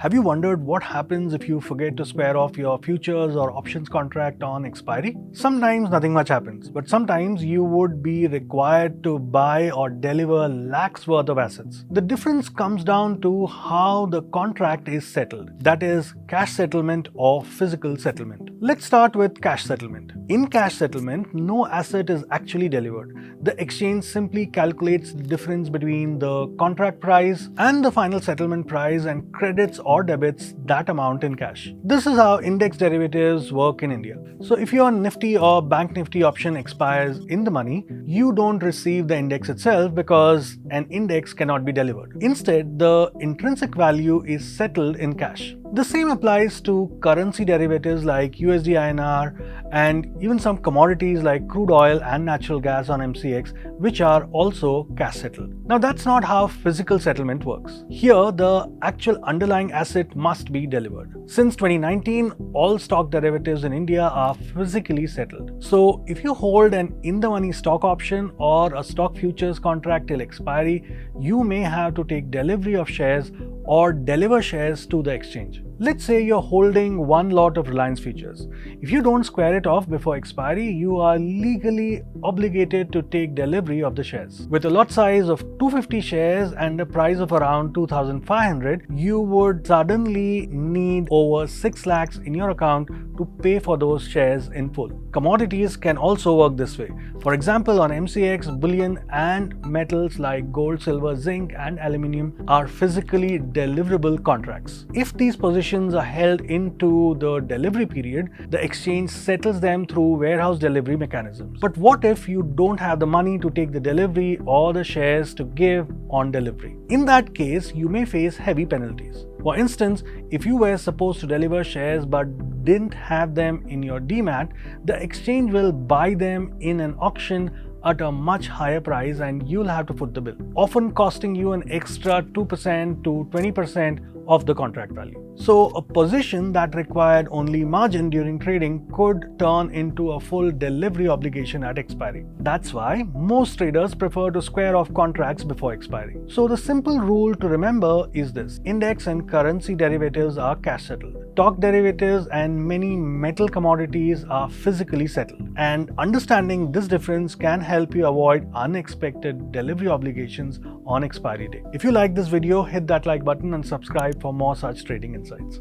Have you wondered what happens if you forget to square off your futures or options contract on expiry? Sometimes nothing much happens, but sometimes you would be required to buy or deliver lakhs worth of assets. The difference comes down to how the contract is settled, that is, cash settlement or physical settlement. Let's start with cash settlement. In cash settlement, no asset is actually delivered. The exchange simply calculates the difference between the contract price and the final settlement price and credits or debits that amount in cash. This is how index derivatives work in India. So if your Nifty or Bank Nifty option expires in the money, you don't receive the index itself because an index cannot be delivered. Instead, the intrinsic value is settled in cash. The same applies to currency derivatives like USD INR and even some commodities like crude oil and natural gas on MCX, which are also cash settled. Now that's not how physical settlement works. Here, the actual underlying asset must be delivered. Since 2019, all stock derivatives in India are physically settled. So if you hold an in-the-money stock option or a stock futures contract till expiry, you may have to take delivery of shares or deliver shares to the exchange. Let's say you're holding one lot of Reliance futures. If you don't square it off before expiry, you are legally obligated to take delivery of the shares. With a lot size of 250 shares and a price of around 2,500, you would suddenly need over 6 lakhs in your account to pay for those shares in full. Commodities can also work this way. For example, on MCX, bullion and metals like gold, silver, zinc, and aluminium are physically deliverable contracts. If these positions are held into the delivery period, the exchange settles them through warehouse delivery mechanisms. But what if you don't have the money to take the delivery or the shares to give on delivery? In that case, you may face heavy penalties. For instance, if you were supposed to deliver shares but didn't have them in your demat, the exchange will buy them in an auction at a much higher price and you'll have to foot the bill, often costing you an extra 2% to 20% of the contract value. So a position that required only margin during trading could turn into a full delivery obligation at expiry. That's why most traders prefer to square off contracts before expiry. So the simple rule to remember is this: index and currency derivatives are cash settled. Stock derivatives and many metal commodities are physically settled. And understanding this difference can help you avoid unexpected delivery obligations on expiry day. If you like this video, hit that like button and subscribe for more such trading insights.